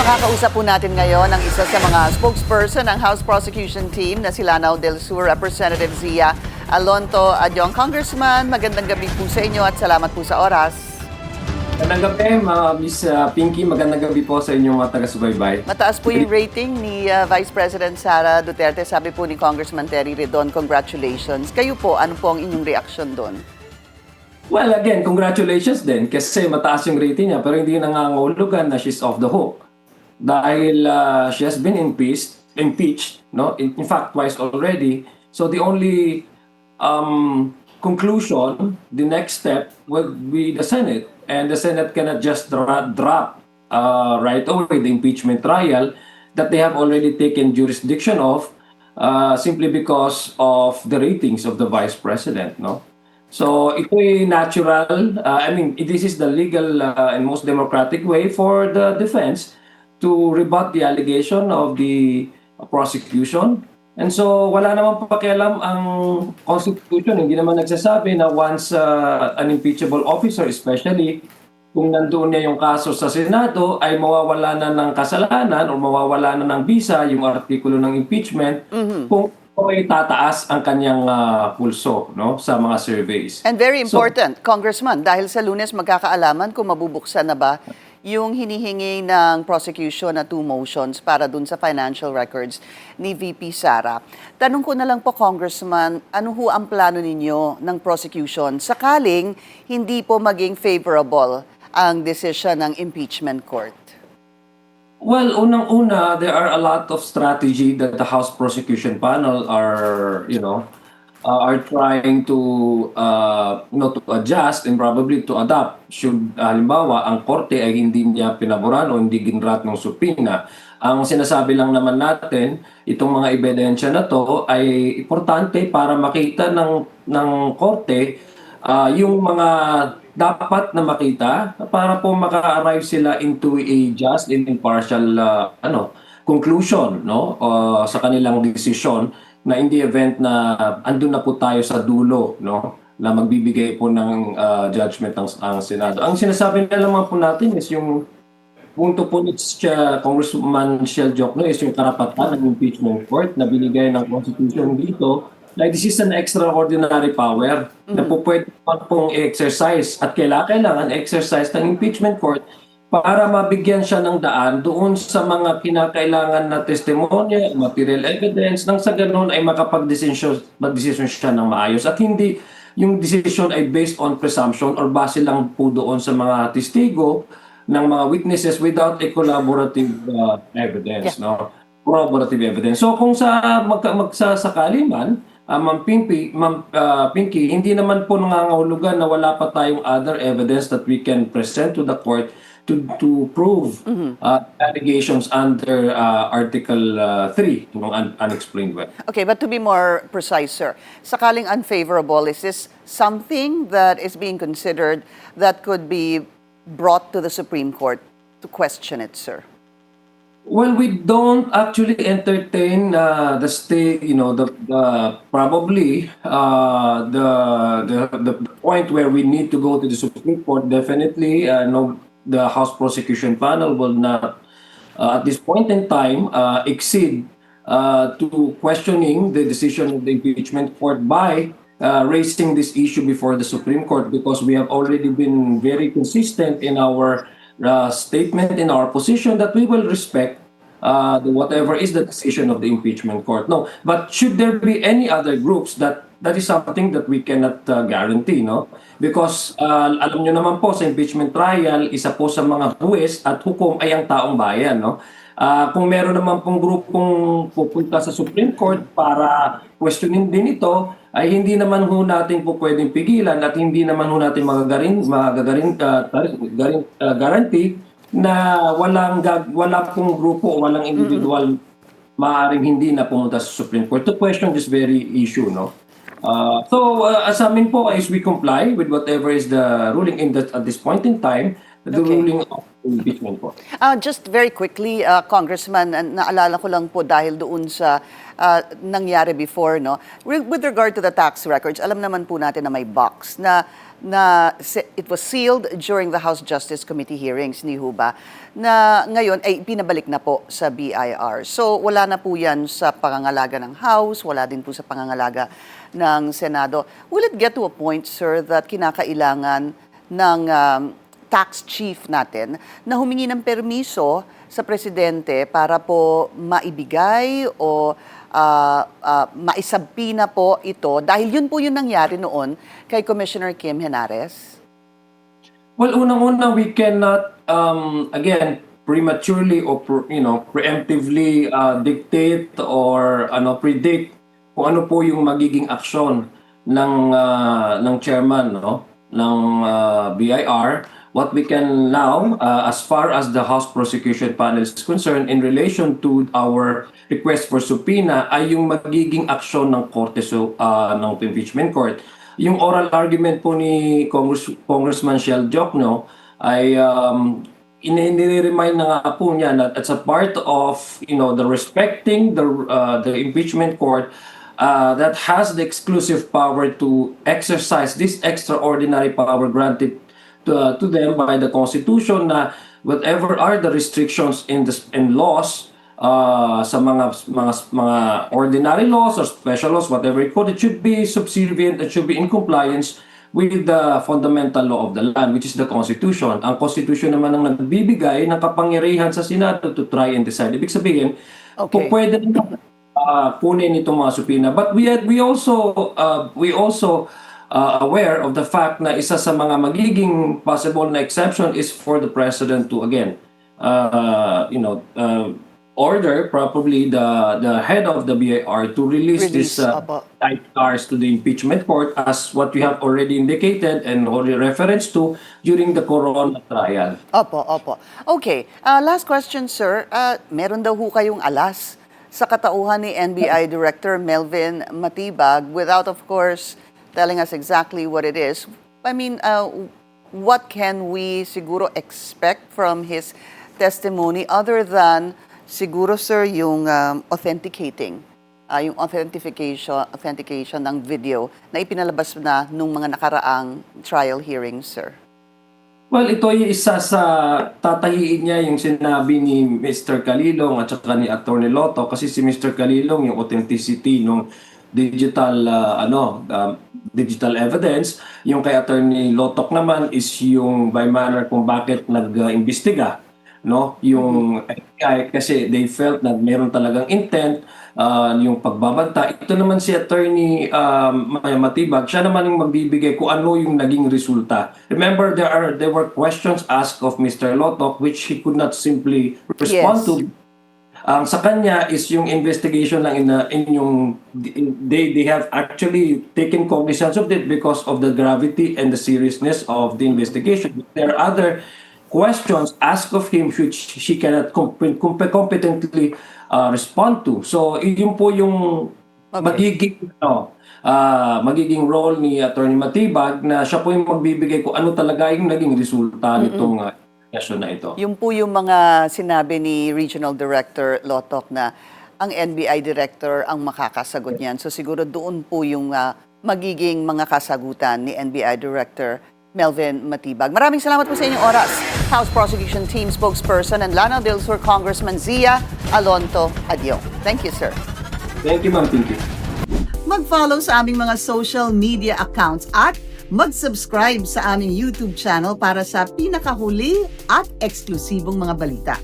Makakausap po natin ngayon ang isa sa mga spokesperson ng House Prosecution Team na si Lanao del Sur, Representative Zia Alonto Adyong. Congressman, magandang gabi po sa inyo at salamat po sa oras. Magandang gabi, Miss Pinky. Magandang gabi po sa inyong mga taga-subaybay. Mataas po yung rating ni Vice President Sara Duterte. Sabi po ni Congressman Terry Redon, congratulations. Kayo po, ano po ang inyong reaksyon doon? Well, again, congratulations din kasi mataas yung rating niya pero hindi nangangahulugan na she's off the hook. Dahil she has been impeached, no? In fact, twice already. So the only conclusion, the next step would be the Senate. And the Senate cannot just drop right away the impeachment trial that they have already taken jurisdiction of simply because of the ratings of the Vice President, no? So ito ay natural. I mean, this is the legal and most democratic way for the defense to rebut the allegation of the prosecution. And so wala naman pakialam ang Constitution. Hindi naman nagsasabi na once an impeachable officer, especially kung nandoon niya yung kaso sa Senado, ay mawawala na ng kasalanan o mawawala na ng visa yung artikulo ng impeachment kung ay tataas ang kanyang pulso, no, sa mga surveys. And very important, Congressman, dahil sa Lunes magkakaalaman kung mabubuksan na ba yung hinihingi ng prosecution na 2 motions para dun sa financial records ni VP Sara. Tanong ko na lang po, Congressman, ano ho ang plano ninyo ng prosecution sakaling hindi po maging favorable ang decision ng impeachment court? Well, unang-una, there are a lot of strategy that the House Prosecution Panel are, are trying to, to adjust and probably to adapt. Should, halimbawa, ang korte ay hindi niya pinaboran o hindi ginrat ng supina. Ang sinasabi lang naman natin, itong mga ebidensya na to ay importante para makita ng korte yung mga dapat na makita para po maka-arrive sila into a just and impartial conclusion, no, sa kanilang desisyon, na in the event na andun na po tayo sa dulo, no, na magbibigay po ng judgment ang Senado. Ang sinasabi na naman po natin is yung punto po ni Congressman Shell Jokno is yung karapatan ng impeachment court na binigay ng Constitution dito. Like, this is an extraordinary power na po pwede pong exercise at kailangan exercise ng impeachment court para mabigyan siya ng daan doon sa mga kinakailangan na testimonya, material evidence, nang sa ganun ay magdesisyon siya ng maayos at hindi yung decision ay based on presumption or base lang po doon sa mga testigo ng mga witnesses without a collaborative evidence, no? Corroborative evidence. So kung magsasakali man, Ma'am Pinky, hindi naman po nangangahulugan na wala pa tayong other evidence that we can present to the court to prove allegations under Article 3 ng unexplained wealth. Okay, but to be more precise, sir, sakaling unfavorable, is this something that is being considered that could be brought to the Supreme Court to question it, sir? Well, we don't actually entertain the state, probably the point where we need to go to the Supreme Court. Definitely, no, the House Prosecution Panel will not, at this point in time, exceed to questioning the decision of the impeachment court by raising this issue before the Supreme Court, because we have already been very consistent in our statement, in our position, that we will respect whatever is the decision of the impeachment court. No, but should there be any other groups, that is something that we cannot guarantee, no? Because alam nyo naman po, sa impeachment trial, isa po sa mga huwes at hukom ay ang taong bayan, no? Kung meron naman pong grupong pupunta sa Supreme Court para questionin din ito, ay hindi naman ho natin po pwedeng pigilan at hindi naman ho natin guarantee na wala pong grupo o walang individual maaaring hindi na pumunta sa Supreme Court to question this very issue, no? So sa amin po is we comply with whatever is the ruling at this point in time. the ruling of impeachment po. Just very quickly, Congressman, naalala ko lang po dahil doon sa nangyari before, no? With regard to the tax records, alam naman po natin na may box it was sealed during the House Justice Committee hearings, ni Huba, na ngayon ay pinabalik na po sa BIR. So wala na po yan sa pangangalaga ng House, wala din po sa pangangalaga ng Senado. Will it get to a point, sir, that kinakailangan ng tax chief natin na humingi ng permiso sa presidente para po maibigay o maisabpina po ito dahil yun po yung nangyari noon kay Commissioner Kim Henares? Well, unang-una, we cannot, again, prematurely or preemptively dictate or predict kung ano po yung magiging aksyon ng chairman ng BIR. What we can now, as far as the House Prosecution Panel is concerned, in relation to our request for subpoena, ay yung magiging aksyon ng Korte ng Impeachment Court. Yung oral argument po ni Congressman Shell Jokno ay inire-remind na nga po niya na it's a part of the respecting the impeachment court that has the exclusive power to exercise this extraordinary power granted to them by the Constitution, na whatever are the restrictions in laws sa mga ordinary laws or special laws, whatever it called, it should be subservient, it should be in compliance with the fundamental law of the land, which is the Constitution. Ang Constitution naman ang nagbibigay ng kapangyarihan sa Senado to try and decide. Ibig sabihin, kung pwede kunin itong mga subpoena. But we also aware of the fact na isa sa mga magiging possible na exception is for the president to again order probably the head of the BIR to release this sidecars to the impeachment court, as what we have already indicated and already referenced to during the Corona trial. Opo. Okay, last question, sir. Meron daw ho kayong alas sa katauhan ni NBI Director Melvin Matibag without, of course, telling us exactly what it is. I mean, what can we siguro expect from his testimony other than siguro, sir, yung authentication ng video na ipinalabas na nung mga nakaraang trial hearings, sir? Well, ito ay isa sa tatahiin niya yung sinabi ni Mr. Calilong at saka ni Atty. Lotto, kasi si Mr. Calilong yung authenticity ng digital digital evidence, yung kay Atty. Lotok naman is yung by manner kung bakit nag-imbestiga yung FBI, kasi they felt na meron talagang intent yung pagbabanta. Ito naman si Attorney Matibag, siya naman yung magbibigay kung ano yung naging resulta. Remember, there were questions asked of Mr. Lotok which he could not simply respond to. Sa kanya is yung investigation lang they have actually taken cognizance of it because of the gravity and the seriousness of the investigation. There are other questions asked of him which she cannot competently respond to. So, yun po yung magiging role ni Attorney Matibag, na siya po yung magbibigay kung ano talaga yung naging resulta nitong session na ito. Yung po yung mga sinabi ni Regional Director Lotok na ang NBI Director ang makakasagot niyan. So siguro doon po yung magiging mga kasagutan ni NBI Director Melvin Matibag. Maraming salamat po sa inyong oras. House Prosecution Team Spokesperson and Lanao del Sur Congressman Zia Alonto Adio. Thank you, sir. Thank you, ma'am. Thank you. Mag-follow sa aming mga social media accounts at mag-subscribe sa aming YouTube channel para sa pinakahuli at eksklusibong mga balita.